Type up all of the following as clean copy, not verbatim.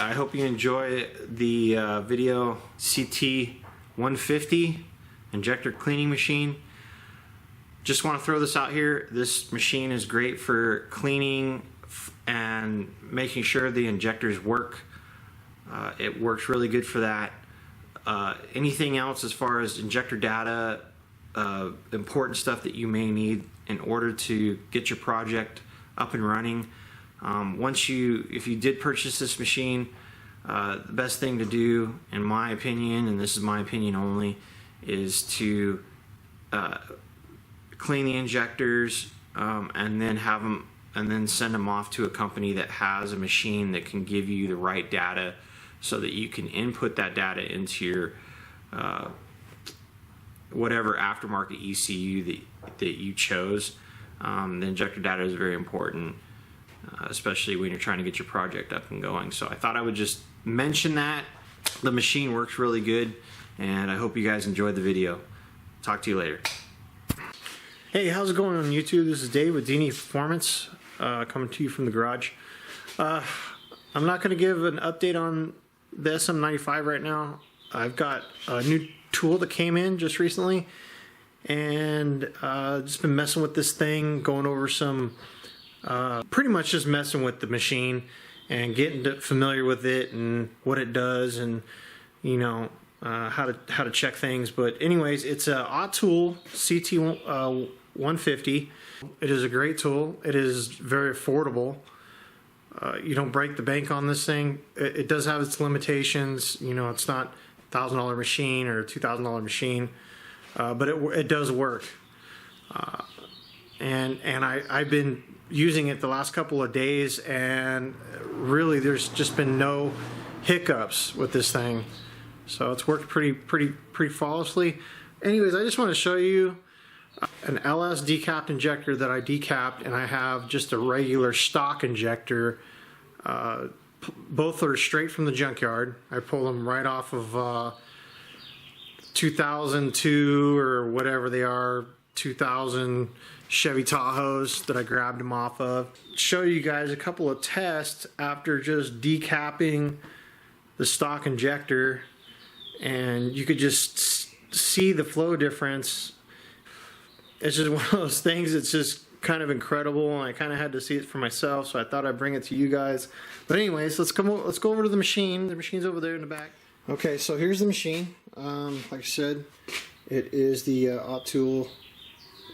I hope you enjoy the video CT150 injector cleaning machine. Just want to throw this out here. This machine is great for cleaning and making sure the injectors work. It works really good for that. Anything else as far as injector data, important stuff that you may need in order to get your project up and running. If you did purchase this machine, the best thing to do, in my opinion, and this is my opinion only, is to clean the injectors and then send them off to a company that has a machine that can give you the right data, so that you can input that data into your whatever aftermarket ECU that you chose. The injector data is very important, especially when you're trying to get your project up and going. So I thought I would just mention that. The machine works really good, and I hope you guys enjoyed the video. Talk to you later. Hey, how's it going on YouTube? This is Dave with DE Performance, coming to you from the garage. I'm not going to give an update on the SM95 right now. I've got a new tool that came in just recently, and just been messing with this thing, going over some, pretty much just messing with the machine and getting familiar with it and what it does, and you know, how to check things. But anyways, it's a tool, CT150. It is a great tool. It is very affordable. You don't break the bank on this thing. It does have its limitations. You know, it's not $1,000 machine or $2,000 machine, but it does work. And I've been using it the last couple of days, and really there's just been no hiccups with this thing. So it's worked pretty flawlessly. Anyways, I just want to show you an LS decapped injector that I decapped, and I have just a regular stock injector. Both are straight from the junkyard. I pulled them right off of 2002 or whatever they are, 2000 Chevy Tahoes that I grabbed them off of. Show you guys a couple of tests after just decapping the stock injector, and you could just see the flow difference. It's just one of those things. It's just kind of incredible, and I kind of had to see it for myself, so I thought I'd bring it to you go. But anyways, let's go over to the machine. The machine's over there in the back. Okay, so here's the machine. Like I said, it is the Tool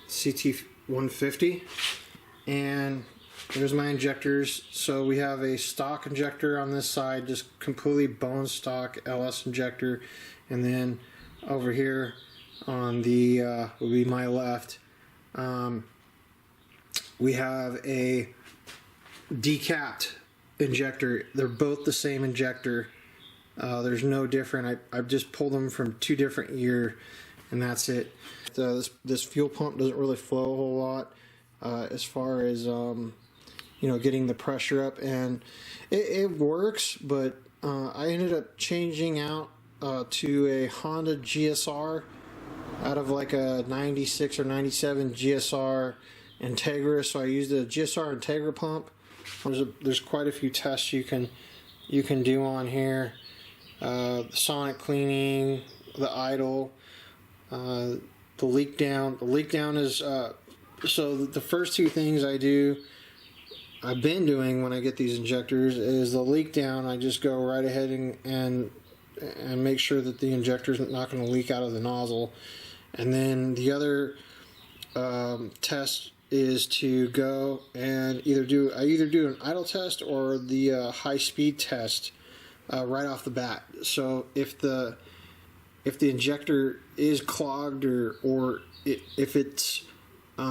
CT150, and there's my injectors. So we have a stock injector on this side, just completely bone stock LS injector, and then over here on the will be my left, we have a decapped injector. They're both the same injector. There's no different. I've just pulled them from two different years, and that's it. This fuel pump doesn't really flow a whole lot as far as you know, getting the pressure up, and it works. But I ended up changing out to a Honda GSR out of like a 96 or 97 GSR Integra. So I used a GSR Integra pump. There's quite a few tests you can do on here. The sonic cleaning, the idle, the leak down. The leak down is so the first two things I've been doing when I get these injectors is the leak down. I just go right ahead and make sure that the injector's not going to leak out of the nozzle. And then the other test is to go and either do an idle test or the high speed test right off the bat. So if the injector is clogged or if it's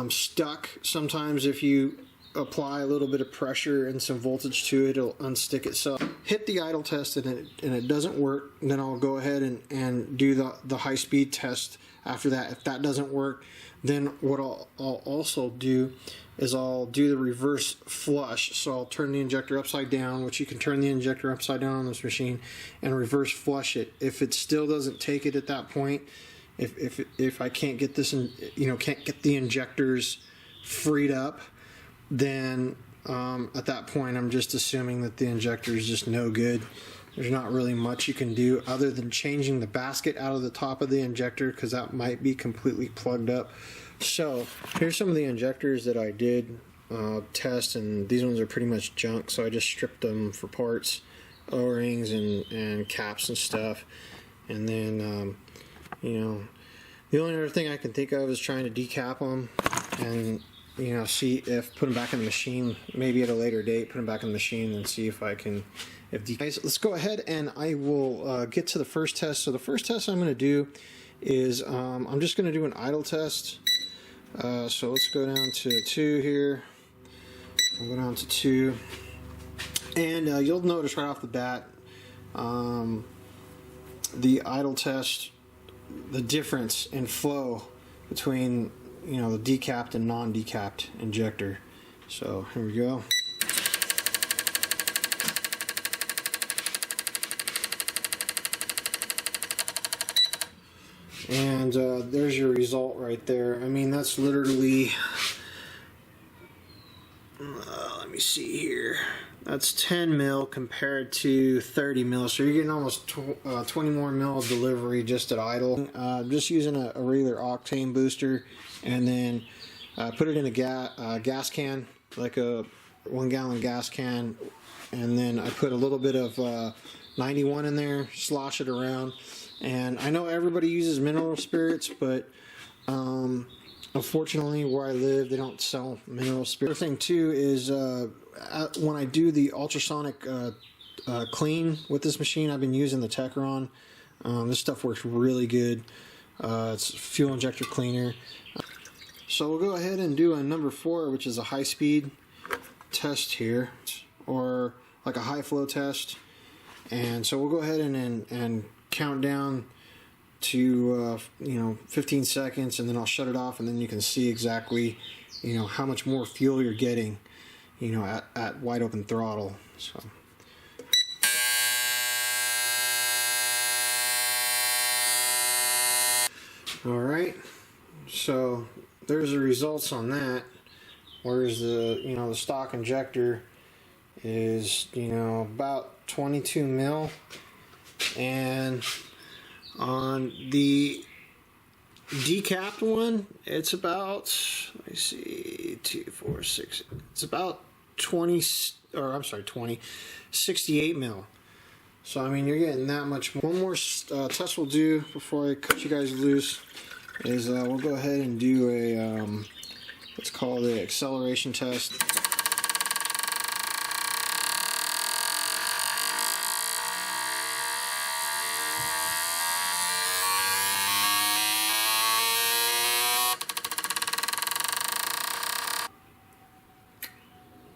stuck, sometimes if you apply a little bit of pressure and some voltage to it, it'll unstick itself. Hit the idle test and it doesn't work, then I'll go ahead and do the high speed test after that. If that doesn't work, then what I'll also do is I'll do the reverse flush. So I'll turn the injector upside down, which you can turn the injector upside down on this machine, and reverse flush it. If it still doesn't take it at that point, if I can't get this, can't get the injectors freed up, then At that point, I'm just assuming that the injector is just no good. There's not really much you can do other than changing the basket out of the top of the injector, because that might be completely plugged up. So here's some of the injectors that I did test, and these ones are pretty much junk, so I just stripped them for parts, O-rings and caps and stuff. And then you know, the only other thing I can think of is trying to decap them and, you know, see if put them back in the machine, maybe at a later date, put them back in the machine and see if I can, let's go ahead and I will get to the first test. So the first test I'm going to do is I'm just going to do an idle test. So let's go down to 2 here. I'll go down to 2. And you'll notice right off the bat, the idle test, the difference in flow between, you know, the decapped and non-decapped injector. So here we go. And there's your result right there. I mean, that's literally, let me see here. That's 10 mil compared to 30 mil, so you're getting almost 20 more mil of delivery just at idle. Just using a regular octane booster, and then put it in a gas can, like a 1 gallon gas can, and then I put a little bit of 91 in there, slosh it around. And I know everybody uses mineral spirits, but unfortunately where I live they don't sell mineral spirits. The other thing too is when I do the ultrasonic clean with this machine, I've been using the Techron. This stuff works really good. It's a fuel injector cleaner. So we'll go ahead and do a number 4, which is a high speed test here, or like a high flow test. And so we'll go ahead and count down to you know, 15 seconds, and then I'll shut it off, and then you can see exactly, you know, how much more fuel you're getting, you know, at wide open throttle. So all right, so there's the results on that. Whereas the, you know, the stock injector is, you know, about 22 mil, and on the decapped one it's about, let me see, 2, 4, 6, it's about 68 mil. So I mean, you're getting that much more. One more test we'll do before I cut you guys loose is we'll go ahead and do a let's call it the acceleration test.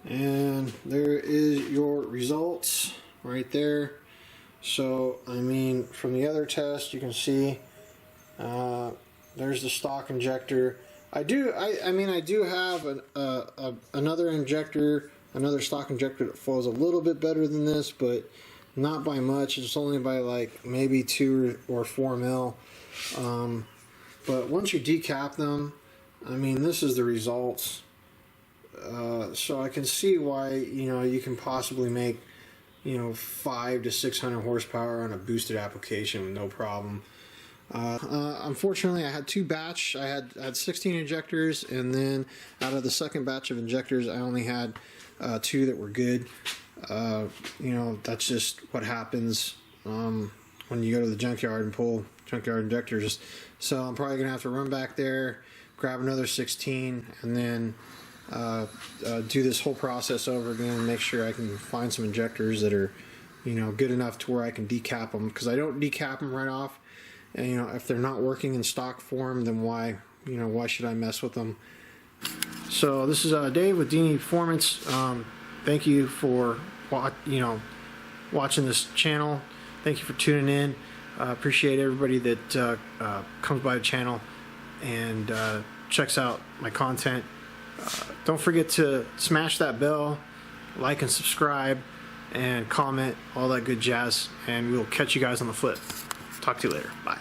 And there is your results right there. So I mean, from the other test you can see there's the stock injector. I do have another injector, another stock injector that flows a little bit better than this, but not by much. It's only by like maybe 2 or 4 mil. But once you decap them, I mean, this is the results. So I can see why, you know, you can possibly make, you know, 500 to 600 horsepower on a boosted application with no problem. Unfortunately, I had 2 batch. I had 16 injectors, and then out of the second batch of injectors, I only had 2 that were good. You know, that's just what happens when you go to the junkyard and pull junkyard injectors. So I'm probably gonna have to run back there, grab another 16, and then do this whole process over again and make sure I can find some injectors that are, you know, good enough to where I can decap them, because I don't decap them right off. And, you know, if they're not working in stock form, then why should I mess with them? So this is Dave with D&E Performance. Thank you for watching this channel. Thank you for tuning in. Appreciate everybody that comes by the channel and checks out my content. Don't forget to smash that bell, like and subscribe, and comment, all that good jazz, and we'll catch you guys on the flip. Talk to you later. Bye.